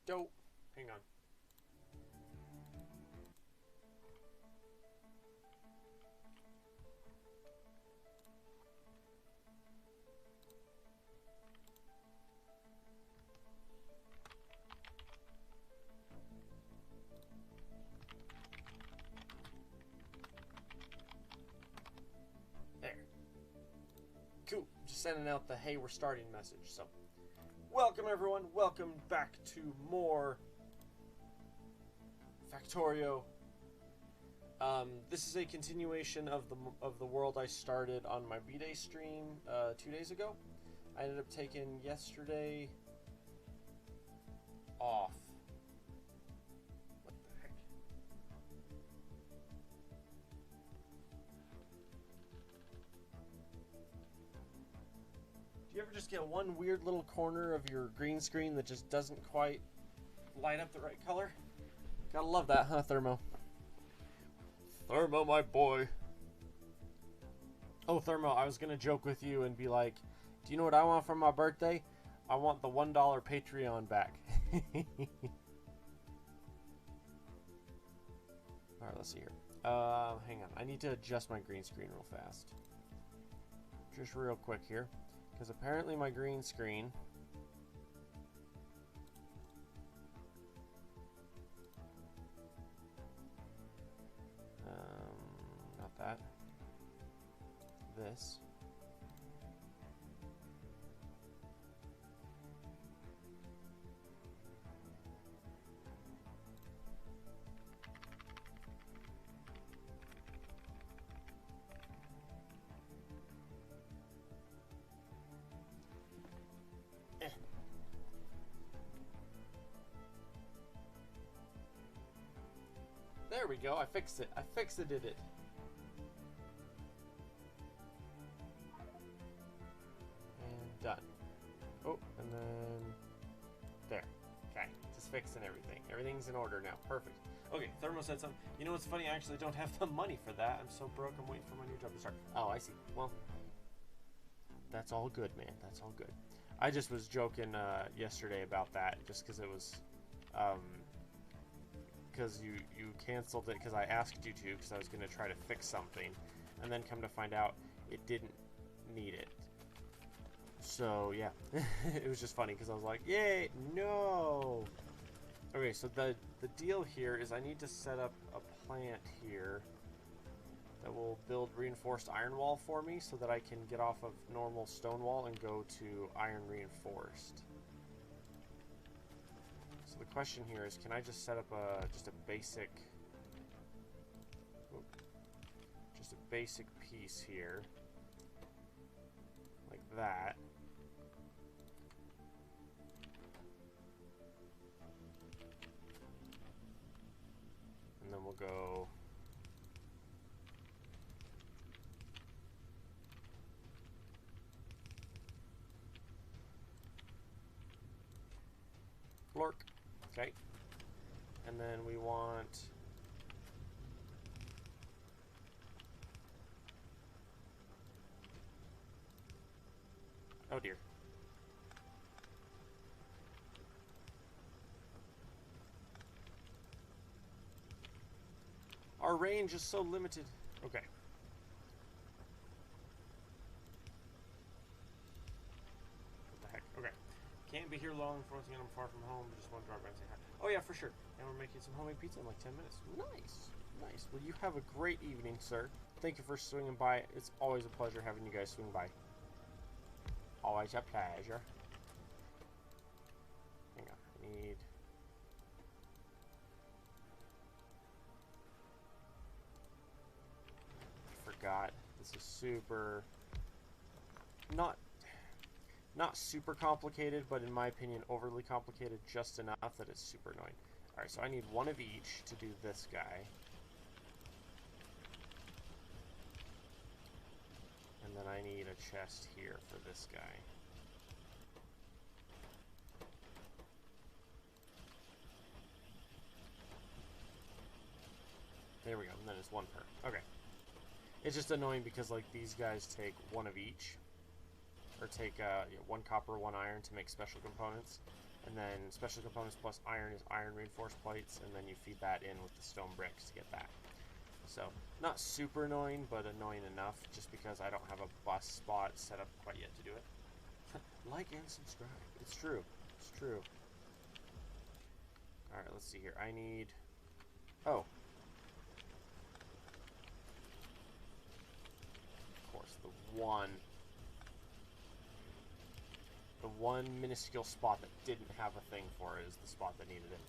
Dope. Hang on. There. Cool. Just sending out the hey, we're starting message. So, welcome everyone. Welcome back to more Factorio. This is a continuation of the world I started on my Bday stream 2 days ago. I ended up taking yesterday off. What the heck? Do you ever just get one weird little corner of your green screen that just doesn't quite light up the right color? Gotta love that, huh, Thermo? Thermo, my boy. Oh, Thermo, I was gonna joke with you and be like, do you know what I want for my birthday? I want the $1 Patreon back. Alright, let's see here. Hang on. I need to adjust my green screen real fast. Just real quick here. Because apparently my green screen... not that. This. There we go. I fixed it. I fixed-it it. And done. Oh, and then there. Okay, just fixing everything. Everything's in order now. Perfect. Okay, Thermo said something. You know what's funny? I actually don't have the money for that. I'm so broke. I'm waiting for my new job to start. Oh, I see. Well, that's all good, man. That's all good. I just was joking yesterday about that, just because it was, because you canceled it because I asked you to, because I was going to try to fix something, and then come to find out it didn't need it. So yeah, it was just funny because I was like, yay, no. Okay, so the deal here is I need to set up a plant here that will build reinforced iron wall for me so that I can get off of normal stone wall and go to iron reinforced. So the question here is, can I just set up just a basic piece here like that? And then we'll go Flork. Okay. And then we want oh dear. Our range is so limited. Okay. What the heck? Okay. Can't be here long for once again. I'm far from home. Just want to drop by and say hi. Oh yeah, for sure. And we're making some homemade pizza in like 10 minutes. Nice. Nice. Well, you have a great evening, sir. Thank you for swinging by. It's always a pleasure having you guys swing by. Always a pleasure. Hang on. I need... forgot. This is super... Not super complicated, but in my opinion, overly complicated just enough that it's super annoying. Alright, so I need one of each to do this guy. And then I need a chest here for this guy. There we go, and then it's one per. Okay. It's just annoying because, like, these guys take one of each. Or take one copper, one iron to make special components. And then special components plus iron is iron reinforced plates, and then you feed that in with the stone bricks to get that. So, not super annoying, but annoying enough, just because I don't have a bus spot set up quite yet to do it. Like and subscribe. It's true. It's true. Alright, let's see here. I need... Oh. Of course, the one minuscule spot that didn't have a thing for it is the spot that needed it.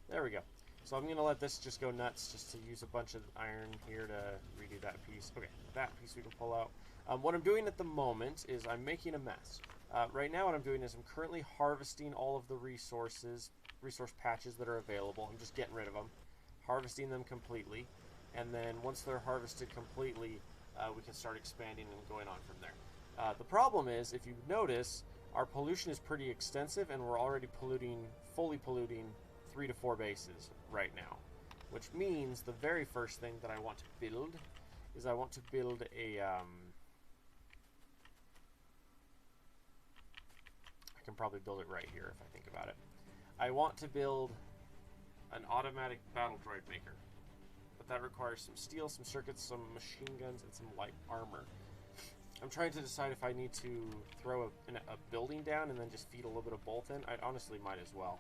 There we go. So I'm going to let this just go nuts just to use a bunch of iron here to redo that piece. Okay, that piece we can pull out. What I'm doing at the moment is I'm making a mess. Right now what I'm doing is I'm currently harvesting all of the resource patches that are available. I'm just getting rid of them, harvesting them completely, and then once they're harvested completely, we can start expanding and going on from there. The problem is, if you notice, our pollution is pretty extensive, and we're already fully polluting 3 to 4 bases right now, which means the very first thing that I want to build is I want to build a I can probably build it right here if I think about it. I want to build an automatic battle droid maker, but that requires some steel, some circuits, some machine guns, and some light armor. I'm trying to decide if I need to throw a building down and then just feed a little bit of bolt in. I honestly might as well,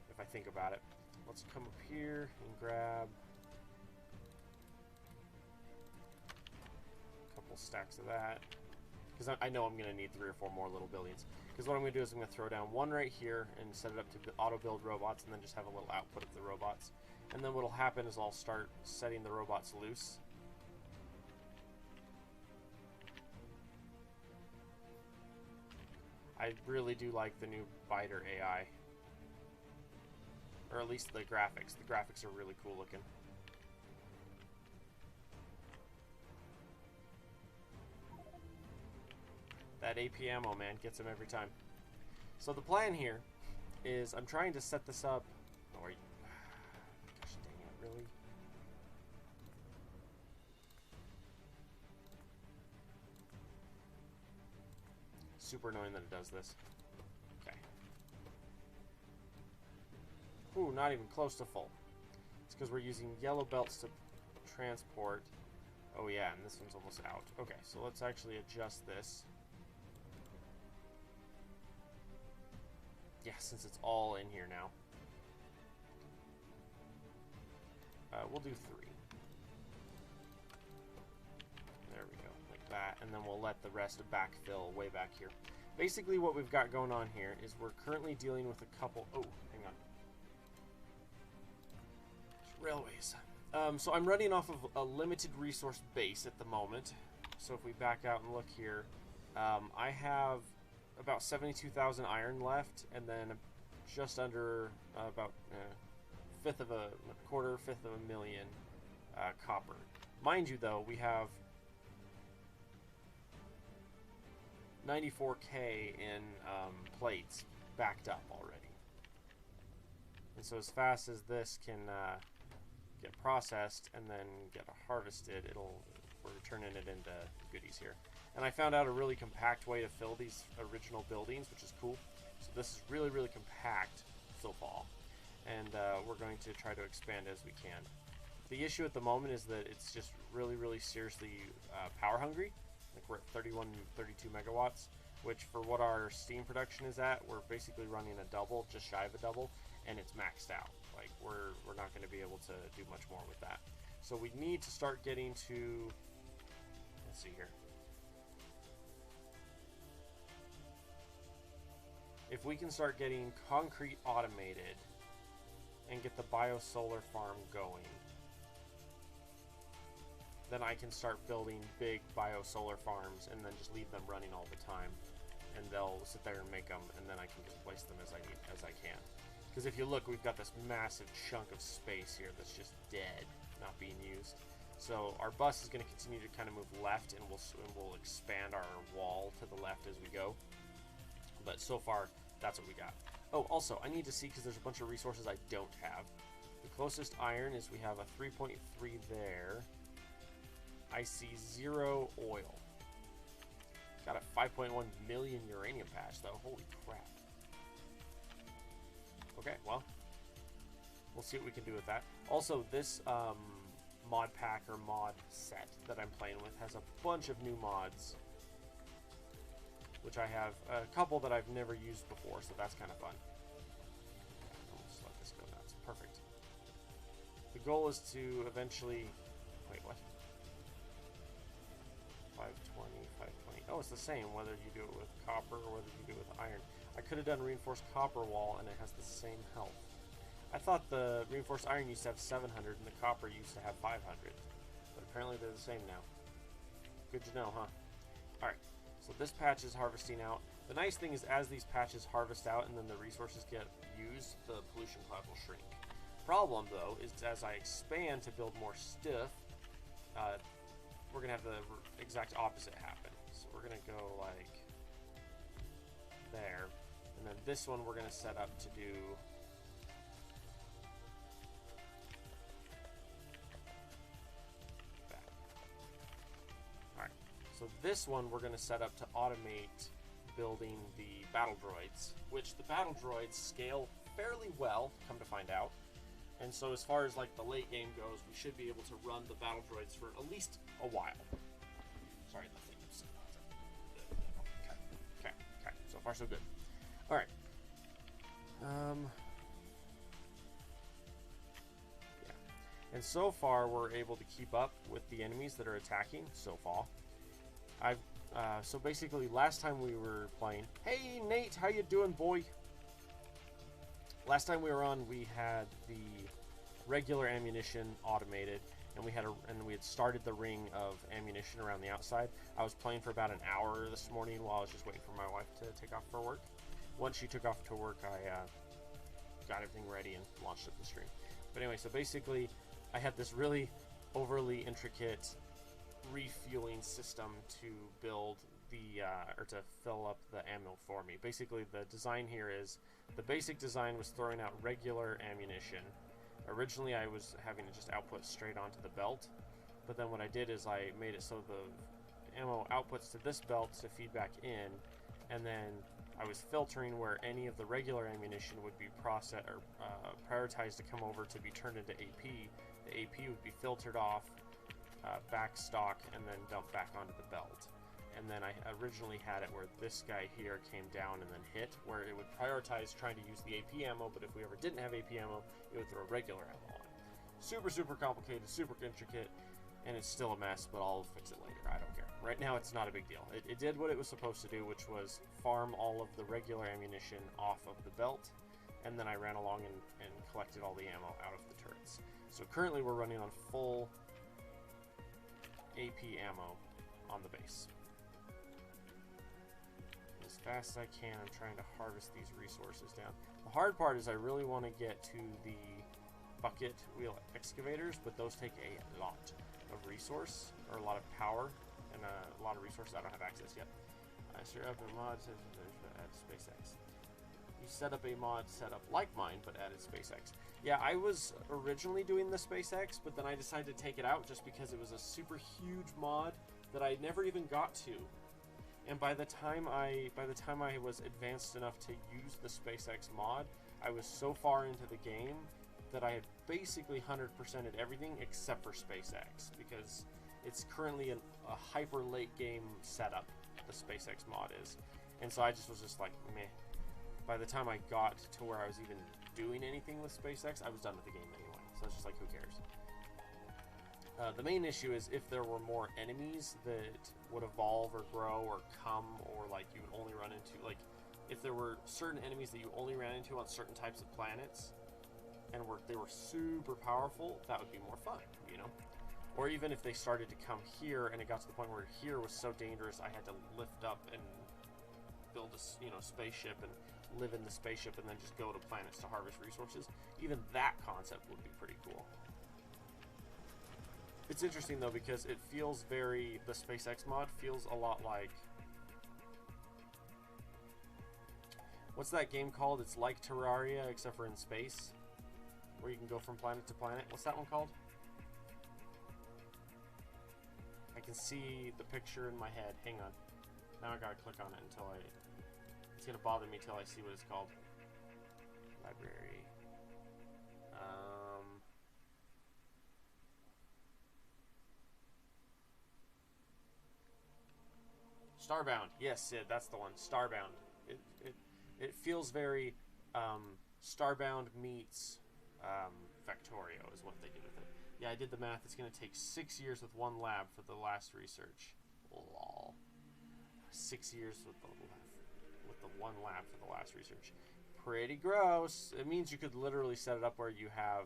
if I think about it. Let's come up here and grab a couple stacks of that, because I know I'm going to need 3 or 4 more little buildings. Because what I'm going to do is I'm going to throw down one right here and set it up to auto-build robots, and then just have a little output of the robots. And then what will happen is I'll start setting the robots loose. I really do like the new Bday AI. Or at least the graphics. The graphics are really cool looking. That AP ammo, man, gets him every time. So the plan here is I'm trying to set this up... Oh, gosh dang it, really? Super annoying that it does this. Okay. Ooh, not even close to full. It's because we're using yellow belts to transport. Oh yeah, and this one's almost out. Okay, so let's actually adjust this. Yeah, since it's all in here now. We'll do 3. There we go, like that. And then we'll let the rest backfill way back here. Basically what we've got going on here is we're currently dealing with a couple... Oh, hang on. Railways. So I'm running off of a limited resource base at the moment. So if we back out and look here, I have about 72,000 iron left, and then just under about fifth of a million copper. Mind you, though, we have 94k in plates backed up already, and so as fast as this can get processed and then get harvested, we're turning it into goodies here. And I found out a really compact way to fill these original buildings, which is cool. So this is really, really compact so far. And we're going to try to expand as we can. The issue at the moment is that it's just really, really seriously power hungry. Like we're at 31, 32 megawatts, which for what our steam production is at, we're basically running a double, just shy of a double, and it's maxed out. Like we're not going to be able to do much more with that. So we need to start getting to, let's see here. If we can start getting concrete automated and get the biosolar farm going, then I can start building big biosolar farms and then just leave them running all the time, and they'll sit there and make them, and then I can just place them as I can. Because if you look, we've got this massive chunk of space here that's just dead, not being used. So our bus is going to continue to kind of move left, and we'll expand our wall to the left as we go. But so far, that's what we got. Oh, also, I need to see, because there's a bunch of resources I don't have. The closest iron is we have a 3.3 there. I see 0 oil. Got a 5.1 million uranium patch, though. Holy crap. we'll see what we can do with that. Also, this mod pack or mod set that I'm playing with has a bunch of new mods, which I have a couple that I've never used before, so that's kind of fun. I'll just let this go nuts. Perfect. The goal is to eventually... Wait, what? 520, 520. Oh, it's the same whether you do it with copper or whether you do it with iron. I could have done reinforced copper wall and it has the same health. I thought the reinforced iron used to have 700 and the copper used to have 500. But apparently they're the same now. Good to know, huh? Alright, so this patch is harvesting out. The nice thing is as these patches harvest out and then the resources get used, the pollution cloud will shrink. Problem, though, is as I expand to build more stuff, we're going to have the exact opposite happen. So we're going to go like there. And then this one we're going to set up to do... that. Alright, so this one we're going to set up to automate building the battle droids, which the battle droids scale fairly well, come to find out. And so as far as like the late game goes, we should be able to run the battle droids for at least a while. Sorry, the thing is... Okay. So far so good. Alright. Yeah. And so far we're able to keep up with the enemies that are attacking so far. So basically last time we were playing... Hey Nate, how you doing, boy? Last time we were on, we had the regular ammunition automated, and we had started the ring of ammunition around the outside. I was playing for about an hour this morning while I was just waiting for my wife to take off for work. Once she took off to work, I got everything ready and launched up the stream. But anyway, so basically, I had this really overly intricate refueling system to build the or to fill up the ammo for me. Basically, the design here is the basic design was throwing out regular ammunition. Originally, I was having to just output straight onto the belt, but then what I did is I made it so the ammo outputs to this belt to feed back in, and then I was filtering where any of the regular ammunition would be processed or prioritized to come over to be turned into AP. The AP would be filtered off, back stock, and then dumped back onto the belt. And then I originally had it where this guy here came down and then hit, where it would prioritize trying to use the AP ammo, but if we ever didn't have AP ammo, it would throw regular ammo on. Super complicated, super intricate, and it's still a mess, but I'll fix it later. I don't care. Right now, it's not a big deal. It did what it was supposed to do, which was farm all of the regular ammunition off of the belt, and then I ran along and collected all the ammo out of the turrets. So currently, we're running on full AP ammo on the base. As fast as I can, I'm trying to harvest these resources down. The hard part is I really want to get to the bucket wheel excavators, but those take a lot of resource, or a lot of power, and a lot of resources I don't have access yet. I set up a mod to add SpaceX. You set up a mod setup like mine, but added SpaceX. Yeah, I was originally doing the SpaceX, but then I decided to take it out just because it was a super huge mod that I never even got to. And by the time I was advanced enough to use the SpaceX mod, I was so far into the game that I had basically 100%ed everything except for SpaceX, because it's currently a hyper late game setup, the SpaceX mod is. And so I just was just like, meh. By the time I got to where I was even doing anything with SpaceX, I was done with the game anyway. So it's just like, who cares? The main issue is if there were more enemies that would evolve or grow or come, or like you would only run into, like if there were certain enemies that you only ran into on certain types of planets and they were super powerful, that would be more fun, you know? Or even if they started to come here and it got to the point where here was so dangerous I had to lift up and build a spaceship and live in the spaceship and then just go to planets to harvest resources, even that concept would be pretty cool. It's interesting though because it feels the SpaceX mod feels a lot like, what's that game called? It's like Terraria except for in space, where you can go from planet to planet. What's that one called? I can see the picture in my head. Hang on. Now I gotta click on it until it's gonna bother me till I see what it's called. Library. Starbound. Yes, Sid, that's the one. Starbound. It feels very Starbound meets Factorio is what they did with it. Yeah, I did the math. It's going to take 6 years with one lab for the last research. Lol. 6 years with the one lab for the last research. Pretty gross. It means you could literally set it up where you have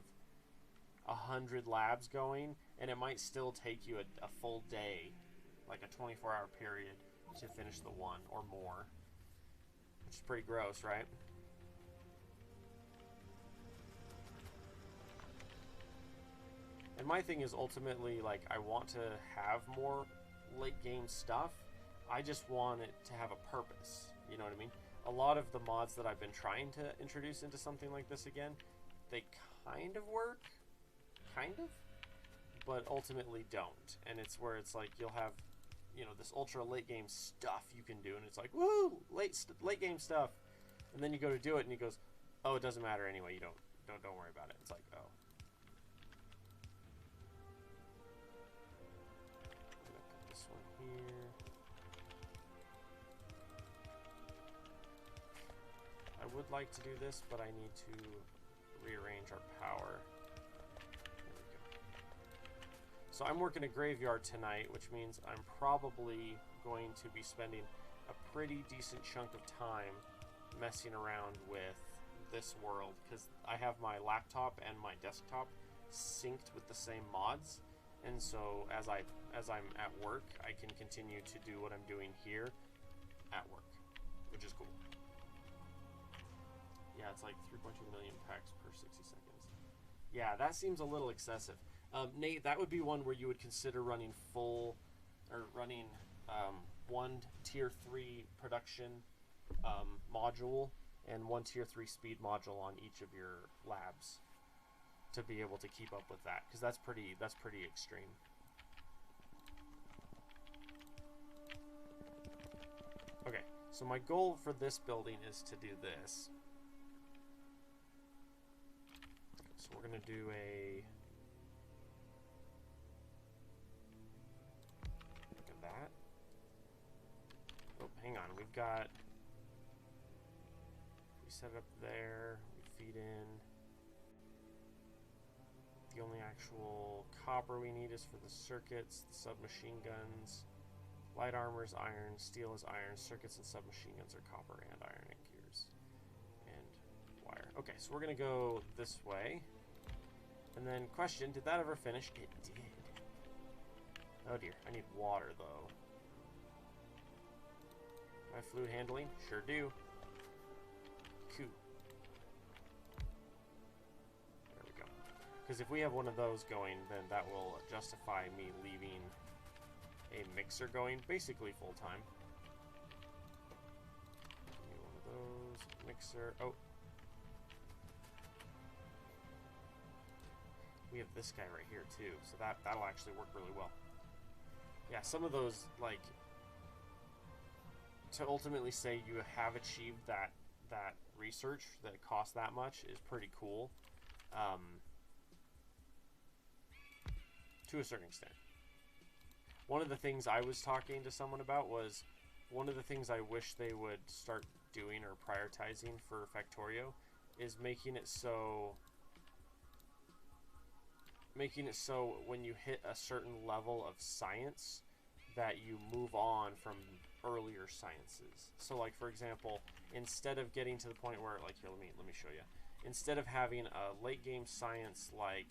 100 labs going, and it might still take you a full day, like a 24-hour period, to finish the one or more. Which is pretty gross, right? And my thing is ultimately, like, I want to have more late game stuff. I just want it to have a purpose. You know what I mean? A lot of the mods that I've been trying to introduce into something like this again, they kind of work. Kind of. But ultimately don't. And it's where it's like you'll have, you know, this ultra late game stuff you can do. And it's like, woo! Late game stuff. And then you go to do it and he goes, oh, it doesn't matter anyway. You don't worry about it. It's like, oh. Here. I would like to do this, but I need to rearrange our power. There we go. So I'm working a graveyard tonight, which means I'm probably going to be spending a pretty decent chunk of time messing around with this world, because I have my laptop and my desktop synced with the same mods. And so as I'm at work, I can continue to do what I'm doing here at work, which is cool. Yeah, it's like 3.2 million packs per 60 seconds. Yeah, that seems a little excessive. Nate, that would be one where you would consider running one tier 3 production module and one tier 3 speed module on each of your labs, to be able to keep up with that, because that's pretty extreme. Okay, so my goal for this building is to do this. So we're gonna do a look at that. Oh, hang on, we've got, we set it up there, we feed in. The only actual copper we need is for the circuits, the submachine guns. Light armor is iron, steel is iron, circuits and submachine guns are copper and iron, and gears and wire. Okay, so we're gonna go this way. And then question, did that ever finish? It did. Oh dear, I need water though. Do I have fluid handling? Sure do. Cool. Because if we have one of those going, then that will justify me leaving a mixer going basically full time. Give me one of those. Mixer. Oh. We have this guy right here too, so that'll actually work really well. Yeah, some of those, like, to ultimately say you have achieved that research that it costs that much is pretty cool. To a certain extent. One of the things I was talking to someone about was, one of the things I wish they would start doing or prioritizing for Factorio is making it so when you hit a certain level of science that you move on from earlier sciences. So like, for example, instead of getting to the point where, like, here, let me show you. Instead of having a late game science like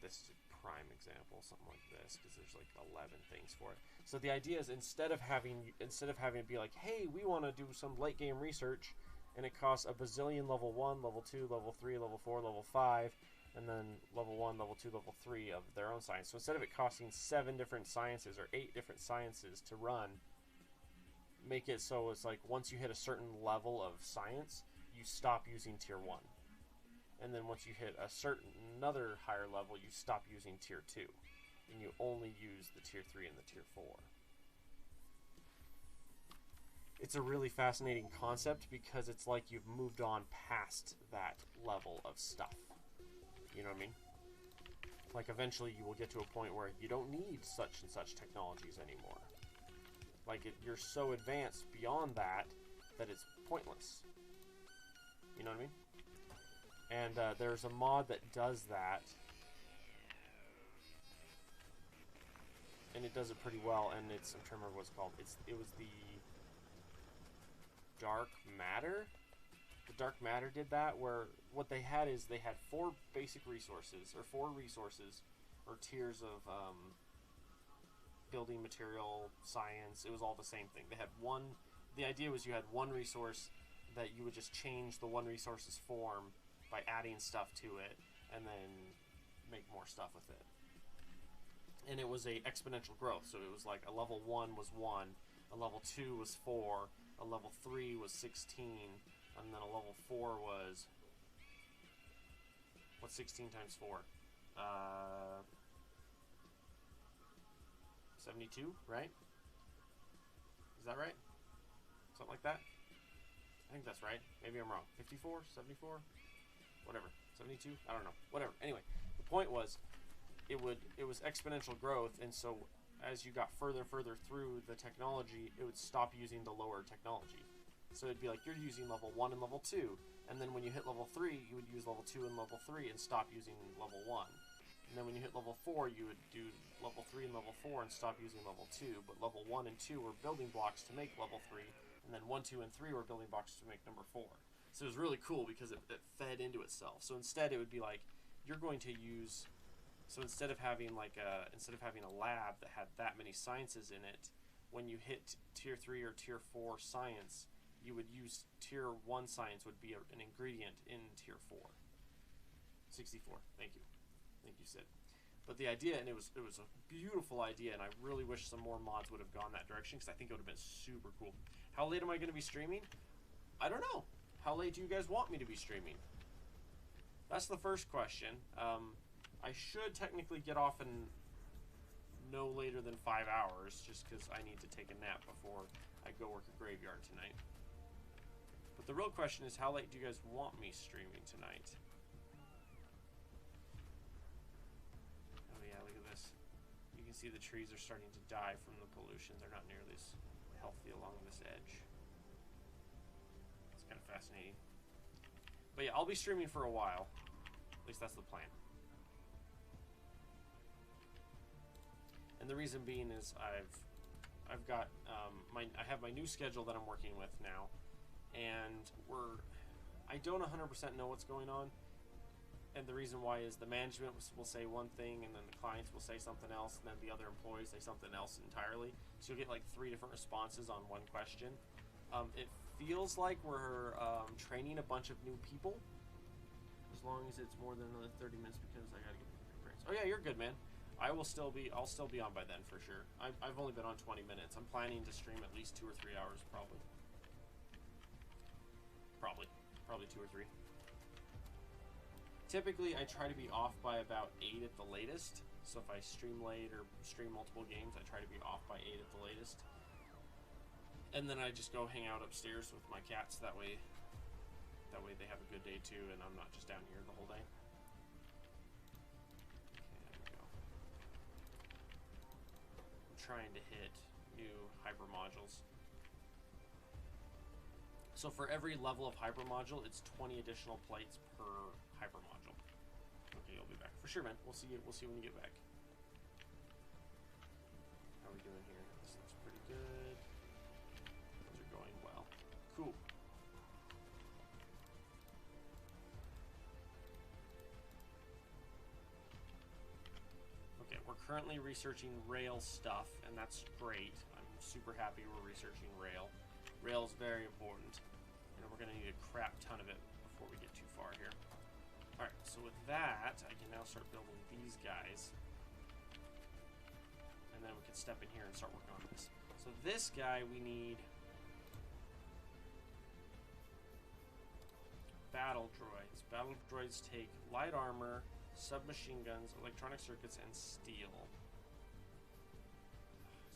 this is a prime example, something like this, because there's like 11 things for it. So the idea is, instead of having it be like, hey, we want to do some late game research, and it costs a bazillion level 1, level 2, level 3, level 4, level 5, and then level 1, level 2, level 3 of their own science. So instead of it costing 7 different sciences or 8 different sciences to run, make it so it's like once you hit a certain level of science, you stop using tier 1. And then once you hit another higher level, you stop using tier 2. And you only use the tier 3 and the tier 4. It's a really fascinating concept because it's like you've moved on past that level of stuff. You know what I mean? Like, eventually you will get to a point where you don't need such and such technologies anymore. Like, you're so advanced beyond that it's pointless. You know what I mean? And there's a mod that does that. And it does it pretty well, and it's, I'm trying to remember what it's called. It was the Dark Matter? The Dark Matter did that, where what they had is they had 4 basic resources, or 4 resources, or tiers of building material, science. It was all the same thing. They had one, the idea was you had one resource that you would just change the one resource's form by adding stuff to it, and then make more stuff with it. And it was a exponential growth, so it was like a level 1 was 1, a level 2 was 4, a level 3 was 16, and then a level 4 was, what's 16 times 4? 72, right? Is that right? Something like that? I think that's right. Maybe I'm wrong. 54? 74? Whatever. 72? I don't know. Whatever. Anyway, the point was, it was exponential growth, and so as you got further and further through the technology, it would stop using the lower technology. So it'd be like you're using level 1 and level 2, and then when you hit level 3, you would use level 2 and level 3 and stop using level 1. And then when you hit level 4, you would do level 3 and level 4 and stop using level 2, but level 1 and 2 were building blocks to make level 3, and then 1, 2, and 3 were building blocks to make number 4. So it was really cool because it fed into itself. So instead it would be like, you're going to use... So instead of having a lab that had that many sciences in it, when you hit tier 3 or tier 4 science, you would use tier 1 science would be an ingredient in tier 4. 64. Thank you, Sid. But the idea, and it was a beautiful idea, and I really wish some more mods would have gone that direction because I think it would have been super cool. How late am I going to be streaming? I don't know. How late do you guys want me to be streaming? That's the first question. I should technically get off in no later than 5 hours, just because I need to take a nap before I go work a graveyard tonight. But the real question is, how late do you guys want me streaming tonight? Oh yeah, look at this. You can see the trees are starting to die from the pollution. They're not nearly as healthy along this edge. It's kind of fascinating. But yeah, I'll be streaming for a while. At least that's the plan. And the reason being is I've got I have my new schedule that I'm working with now, and I don't 100% know what's going on, and the reason why is the management will say one thing, and then the clients will say something else, and then the other employees say something else entirely. So you'll get like 3 different responses on one question. It feels like we're training a bunch of new people, as long as it's more than another 30 minutes because I gotta get my fingerprints. Oh yeah, you're good, man. I'll still be on by then for sure. I've only been on 20 minutes. I'm planning to stream at least 2 or 3 hours, probably 2 or 3. Typically, I try to be off by about 8 at the latest. So if I stream late or stream multiple games, I try to be off by 8 at the latest. And then I just go hang out upstairs with my cats. That way they have a good day too, and I'm not just down here the whole day. Trying to hit new hyper modules. So for every level of hyper module, it's 20 additional plates per hyper module. Okay, you'll be back for sure, man. We'll see you. We'll see when you get back. How are we doing here? This looks pretty good. Those are going well. Cool. We're currently researching rail stuff, and that's great. I'm super happy we're researching rail. Rail's very important, and we're going to need a crap ton of it before we get too far here. Alright, so with that, I can now start building these guys. And then we can step in here and start working on this. So this guy, we need battle droids. Battle droids take light armor, submachine guns, electronic circuits, and steel.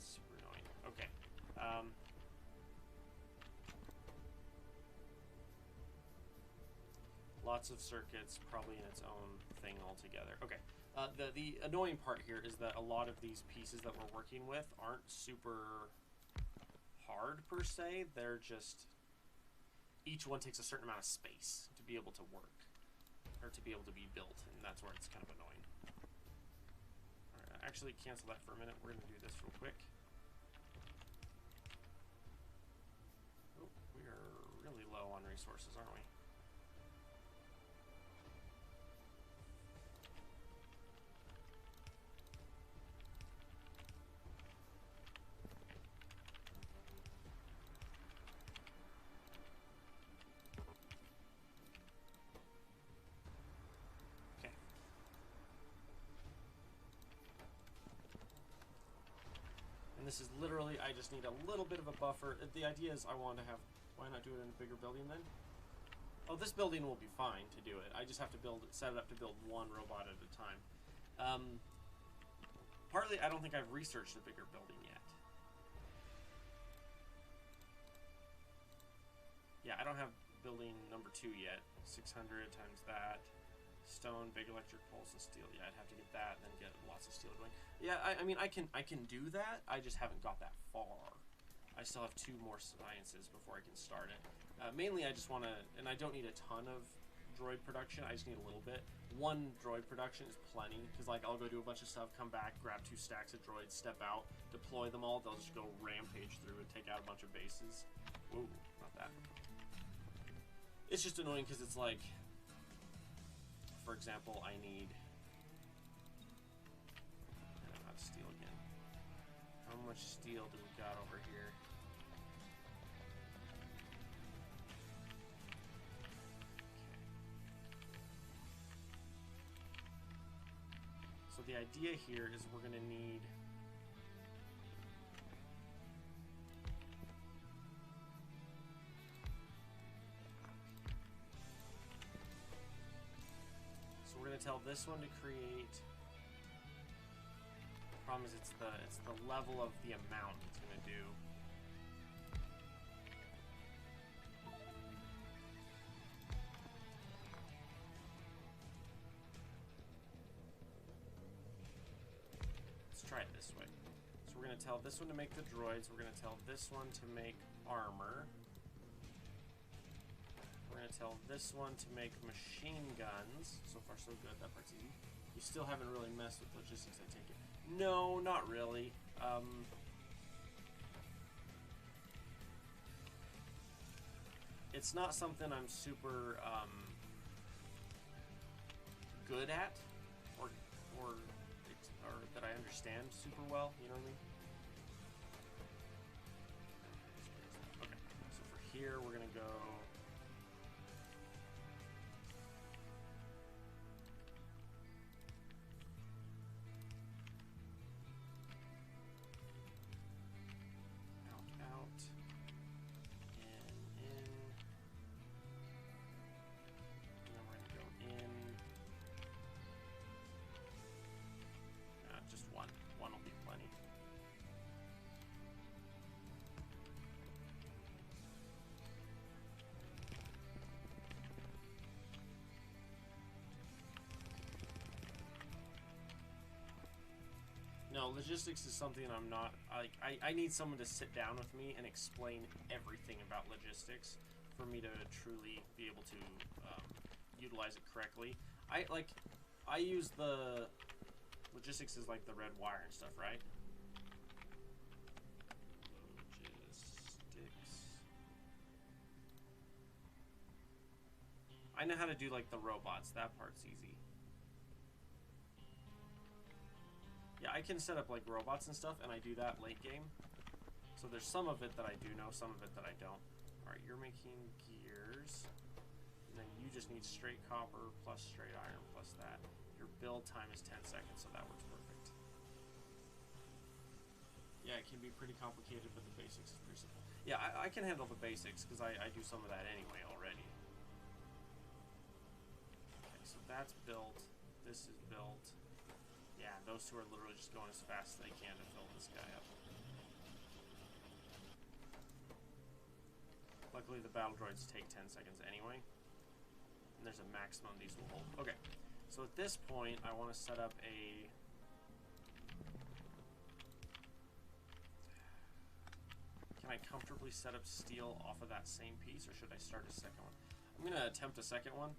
Super annoying. Okay. Lots of circuits, probably in its own thing altogether. Okay, The annoying part here is that a lot of these pieces that we're working with aren't super hard per se. They're just, each one takes a certain amount of space to be able to work, or to be able to be built, and that's where it's kind of annoying. Alright, actually cancel that for a minute. We're going to do this real quick. Oh, we are really low on resources, aren't we? And this is literally, I just need a little bit of a buffer. The idea is I want to have, why not do it in a bigger building then? Oh, this building will be fine to do it. I just have to build it, set it up to build one robot at a time. Partly, I don't think I've researched a bigger building yet. Yeah, I don't have building number 2 yet. 600 times that. Stone, big electric poles, and steel. Yeah, I'd have to get that, and then get lots of steel going. Yeah, I mean, I can do that. I just haven't got that far. I still have 2 more sciences before I can start it. Mainly, I just want to, and I don't need a ton of droid production. I just need a little bit. 1 droid production is plenty, because like I'll go do a bunch of stuff, come back, grab 2 stacks of droids, step out, deploy them all. They'll just go rampage through and take out a bunch of bases. Whoa, not that. It's just annoying because it's like, for example, I need, I'm out of steel again. How much steel do we got over here? Okay. So the idea here is we're going to need, we're going to tell this one to create. The problem is it's the level of the amount it's going to do. Let's try it this way. So we're going to tell this one to make the droids. We're going to tell this one to make armor. We're going to tell this one to make machine guns. So far, so good. That part's easy. You still haven't really messed with logistics, I take it. No, not really. It's not something I'm super good at, or that I understand super well. You know what I mean? Okay. So for here, we're going to go. No, logistics is something I'm not, like, I need someone to sit down with me and explain everything about logistics for me to truly be able to utilize it correctly. I use the logistics as like the red wire and stuff, right? Logistics. I know how to do like the robots, that part's easy. Yeah, I can set up like robots and stuff, and I do that late game. So there's some of it that I do know, some of it that I don't. Alright, you're making gears. And then you just need straight copper plus straight iron plus that. Your build time is 10 seconds, so that works perfect. Yeah, it can be pretty complicated, but the basics is pretty simple. Yeah, I can handle the basics, because I do some of that anyway already. Okay, so that's built. This is built. Yeah, those 2 are literally just going as fast as they can to fill this guy up. Luckily, the battle droids take 10 seconds anyway. And there's a maximum these will hold. Okay, So at this point, I want to set up a... Can I comfortably set up steel off of that same piece, or should I start a second one? I'm going to attempt a second one.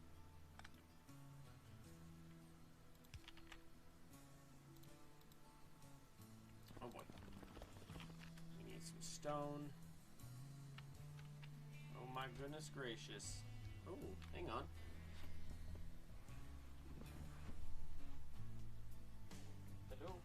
Oh boy. We need some stone. Oh my goodness gracious. Oh, hang on. Hello?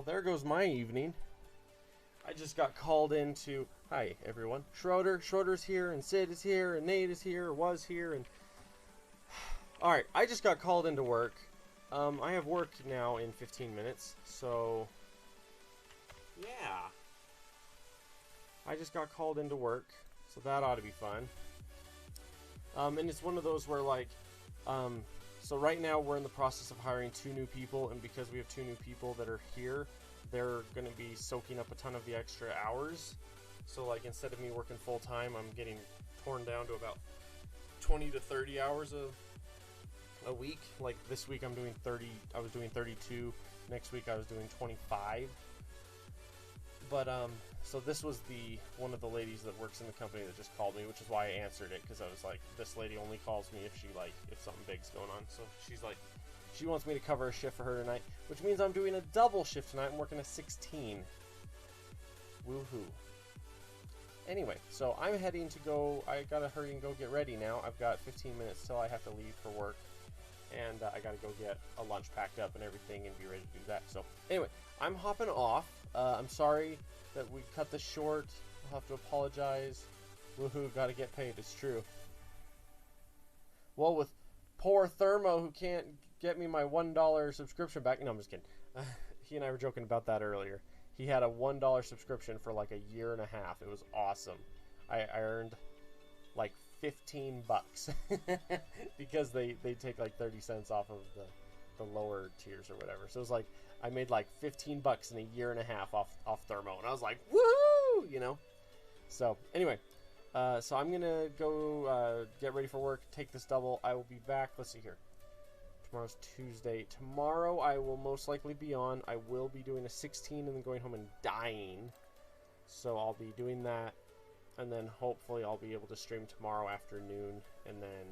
Well, there goes my evening. I just got called into... Hi, everyone. Schroeder's here, and Sid is here, and Nate is here, or was here, and... Alright, I just got called into work. I have work now in 15 minutes, so... Yeah. I just got called into work, so that ought to be fun. And it's one of those where, like... So right now we're in the process of hiring 2 new people, and because we have 2 new people that are here, they're going to be soaking up a ton of the extra hours. So like instead of me working full time, I'm getting torn down to about 20 to 30 hours a week. Like this week I'm doing 30, I was doing 32, next week I was doing 25. But so this was one of the ladies that works in the company that just called me, which is why I answered it, because I was like, this lady only calls me if something big's going on. So she's like, she wants me to cover a shift for her tonight, which means I'm doing a double shift tonight. I'm working a 16. Woohoo. Anyway, so I'm heading to go, I gotta hurry and go get ready now. I've got 15 minutes till I have to leave for work, and I gotta go get a lunch packed up and everything and be ready to do that. So anyway, I'm hopping off. I'm sorry that we cut this short. I'll have to apologize. Woohoo, gotta get paid, it's true. Well, with poor Thermo who can't get me my $1 subscription back. No, I'm just kidding. He and I were joking about that earlier. He had a $1 subscription for like a year and a half. It was awesome. I earned like 15 bucks because they take like 30 cents off of the lower tiers or whatever. So it was like I made like 15 bucks in a year and a half off Thermo, and I was like, woo, you know. So anyway, so I'm gonna go get ready for work, take this double. I will be back. Let's see here. Tomorrow's Tuesday. Tomorrow I will most likely be on. I will be doing a 16 and then going home and dying. So I'll be doing that, and then hopefully I'll be able to stream tomorrow afternoon, and then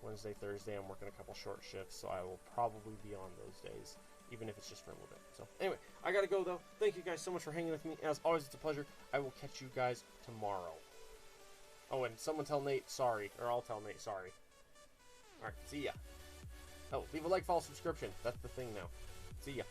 Wednesday, Thursday I'm working a couple short shifts, so I will probably be on those days, even if it's just for a little bit. So anyway, I gotta go though. Thank you guys so much for hanging with me. As always, it's a pleasure. I will catch you guys tomorrow. Oh, and someone tell Nate sorry, or I'll tell Nate sorry. Alright, see ya. Oh, leave a like, follow, subscription. That's the thing now. See ya.